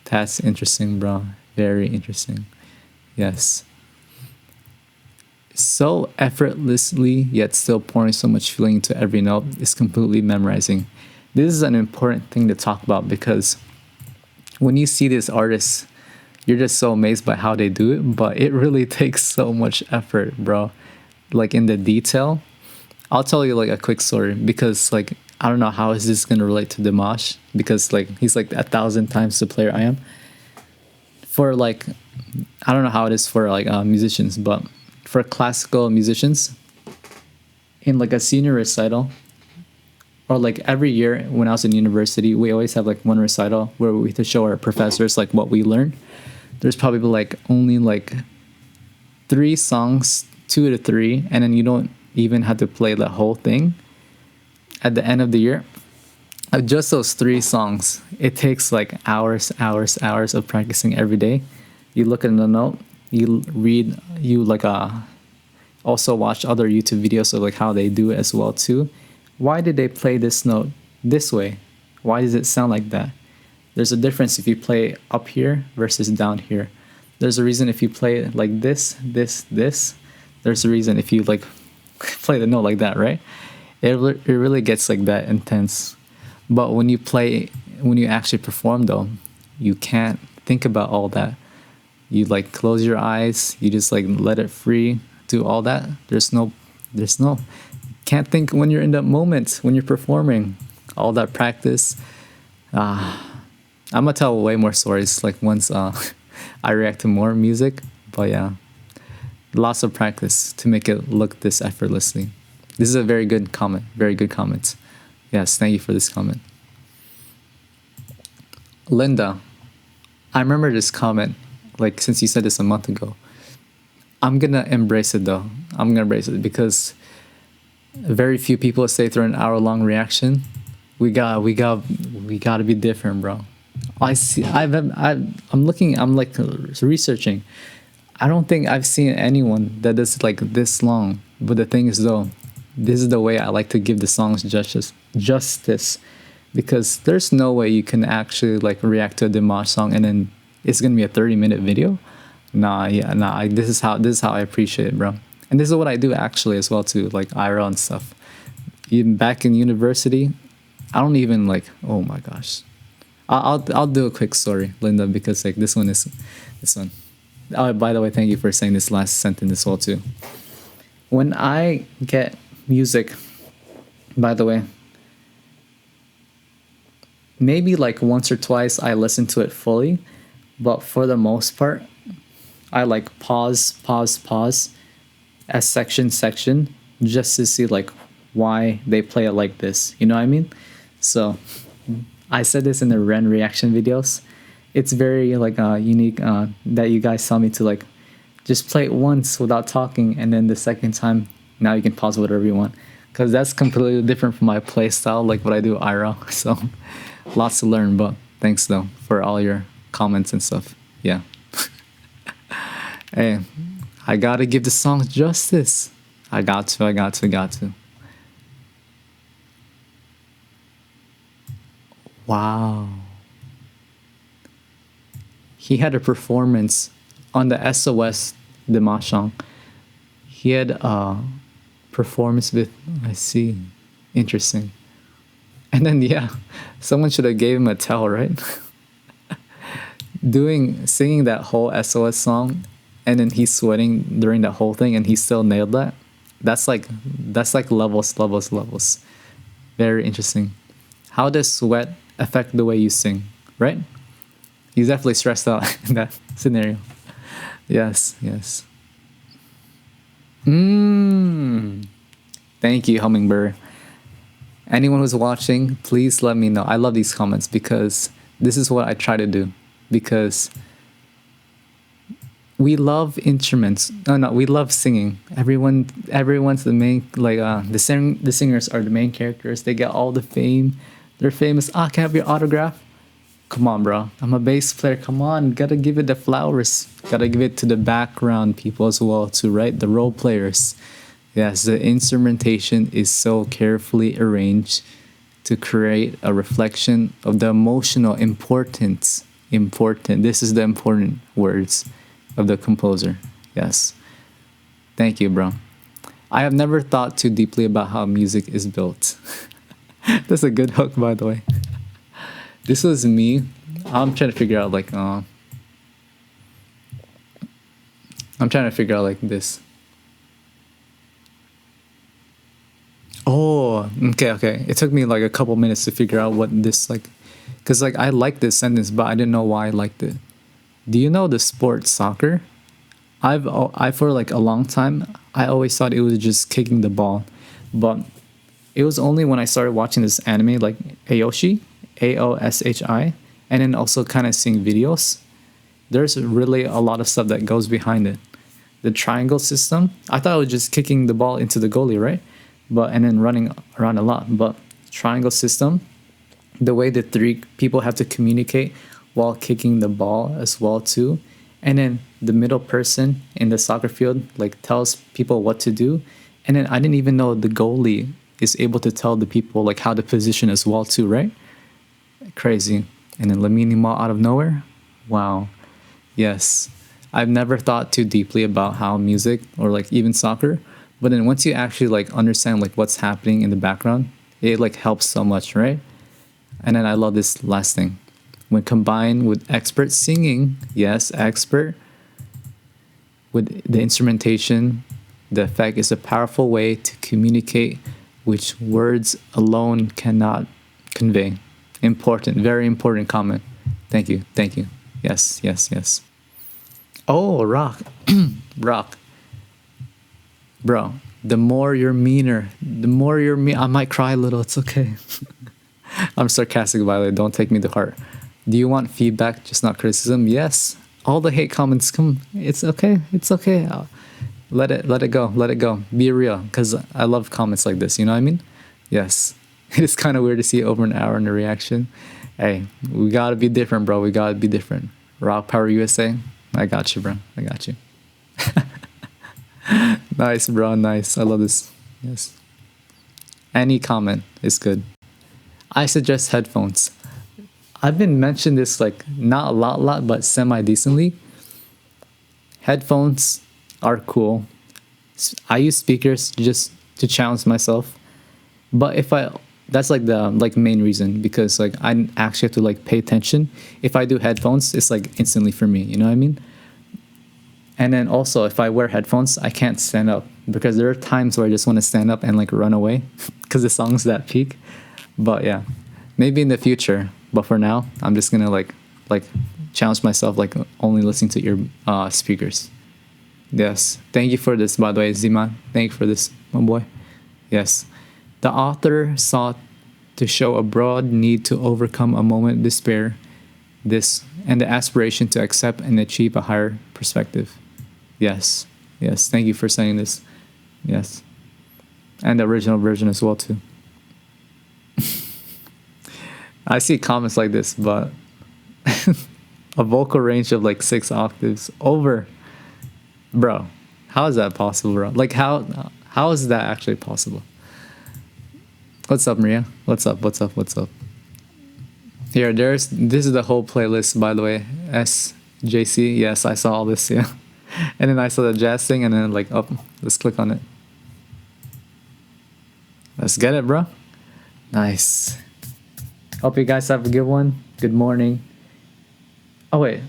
That's interesting, bro. Very interesting. Yes. So effortlessly, yet still pouring so much feeling into every note is completely memorizing. This is an important thing to talk about because when you see these artists, you're just so amazed by how they do it, but it really takes so much effort, bro. Like in the detail. I'll tell you like a quick story because like I don't know how is this gonna relate to Dimash because like he's like 1,000 times the player I am. For like I don't know how it is for like musicians, but for classical musicians in like a senior recital or like every year when I was in university, we always have like one recital where we have to show our professors like what we learned. There's probably like only like 3 songs, 2 to 3, and then you don't even have to play the whole thing at the end of the year. Just those 3 songs, it takes like hours of practicing every day. You look at the note, you like also watch other YouTube videos of like how they do it as well too. Why did they play this note this way? Why does it sound like that? There's a difference if you play up here versus down here. There's a reason if you play it like this. There's a reason if you like play the note like that, right? It really gets like that intense. But when you actually perform though, you can't think about all that. You like close your eyes, you just like let it free, do all that. There's no can't think when you're in that moment, when you're performing. All that practice. I'm gonna tell way more stories like once I react to more music. But yeah, lots of practice to make it look this effortlessly. This is a very good comment. Very good comment. Yes, thank you for this comment. Linda, I remember this comment, like since you said this a month ago. I'm gonna embrace it though. I'm gonna embrace it because very few people stay through an hour-long reaction. We gotta be different, bro. I'm looking. I'm like researching. I don't think I've seen anyone that does like this long. But the thing is though, this is the way I like to give the songs justice, because there's no way you can actually like react to a Dimash song and then it's gonna be a 30-minute video. Nah. This is how I appreciate it, bro. And this is what I do actually as well too, like IRL and stuff. Even back in university, I don't even like. Oh my gosh, I'll do a quick story, Linda, because like this one. Oh, by the way, thank you for saying this last sentence as well too. When I get music, by the way, maybe like once or twice I listen to it fully, but for the most part, I like pause as section just to see like why they play it like this. You know what I mean? So I said this in the Ren reaction videos. It's very like unique that you guys tell me to like just play it once without talking, and then the second time now you can pause whatever you want, because that's completely different from my play style, like what I do IRL. So lots to learn, but thanks though for all your comments and stuff. Yeah. Hey, I gotta give the song justice. I got to. Wow. He had a performance on the SOS Dimash song. He had a performance with, I see, interesting. And then yeah, someone should have gave him a towel, right? Singing that whole SOS song, and then he's sweating during that whole thing, and he still nailed that. That's like levels. Very interesting. How does sweat affect the way you sing, right? He's definitely stressed out in that scenario. Yes. Thank you, Hummingbird. Anyone who's watching, please let me know. I love these comments because this is what I try to do. Because we love instruments. No, we love singing. Everyone's the main, like the singers are the main characters. They get all the fame. They're famous. Can I have your autograph? Come on, bro. I'm a bass player. Come on, gotta give it the flowers. Gotta give it to the background people as well too, right? The role players. Yes, the instrumentation is so carefully arranged to create a reflection of the emotional importance. This is the important words of the composer. Yes. Thank you, bro. I have never thought too deeply about how music is built. That's a good hook, by the way. This was me. I'm trying to figure out like this. Oh, okay. It took me like a couple minutes to figure out what this like, because like I like this sentence, but I didn't know why I liked it. Do you know the sport soccer? I for like a long time I always thought it was just kicking the ball, but it was only when I started watching this anime like Aoshi, Aoshi, and then also kind of seeing videos. There's really a lot of stuff that goes behind it. The triangle system, I thought it was just kicking the ball into the goalie, right? And then running around a lot. But triangle system, the way the three people have to communicate while kicking the ball as well too, and then the middle person in the soccer field like tells people what to do, and then I didn't even know the goalie is able to tell the people like how to position as well too, right? Crazy. And then Lamine Yamal out of nowhere. Wow. Yes. I've never thought too deeply about how music or like even soccer, but then once you actually like understand like what's happening in the background, it like helps so much, right? And then I love this last thing. When combined with expert singing, yes, expert, with the instrumentation, the effect is a powerful way to communicate which words alone cannot convey. Important, very important comment. Thank you, thank you. Yes, yes, yes. Oh, Rock. Rock. Bro, the more you're meaner, the more you're mean. I might cry a little, it's okay. I'm sarcastic, by the way, don't take me to heart. Do you want feedback, just not criticism? Yes. All the hate comments come. It's okay. It's okay. Let it go. Let it go. Be real, because I love comments like this. You know what I mean? Yes. It's kind of weird to see over an hour in the reaction. Hey, we gotta be different, bro. We gotta be different. Rock Power USA. I got you, bro. I got you. Nice, bro. Nice. I love this. Yes. Any comment is good. I suggest headphones. I've been mentioned this like not a lot, but semi-decently. Headphones are cool. I use speakers just to challenge myself. But if I, that's like the like main reason, because like I actually have to like pay attention. If I do headphones, it's like instantly for me, you know what I mean? And then also if I wear headphones, I can't stand up, because there are times where I just want to stand up and like run away because the song's that peak. But yeah, maybe in the future. But for now, I'm just gonna like challenge myself, like only listening to your speakers. Yes. Thank you for this, by the way, Ziman. Thank you for this, my boy. Yes. The author sought to show a broad need to overcome a moment of despair, this and the aspiration to accept and achieve a higher perspective. Yes. Yes. Thank you for saying this. Yes. And the original version as well too. I see comments like this, but a vocal range of like 6 octaves over. Bro, how is that possible, bro? Like how is that actually possible? What's up, Maria? What's up? What's up? What's up? Here, this is the whole playlist, by the way. SJC. Yes, I saw all this, yeah. And then I saw the jazz thing, and then like, oh, let's click on it. Let's get it, bro. Nice. Hope you guys have a good one. Good morning. Oh wait.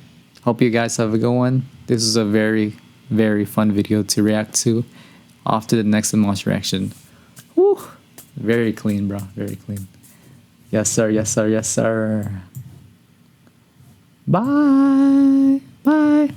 Hope you guys have a good one. This is a very, very fun video to react to. Off to the next Dimash reaction. Woo! Very clean, bro. Very clean. Yes, sir. Yes, sir. Yes, sir. Bye. Bye.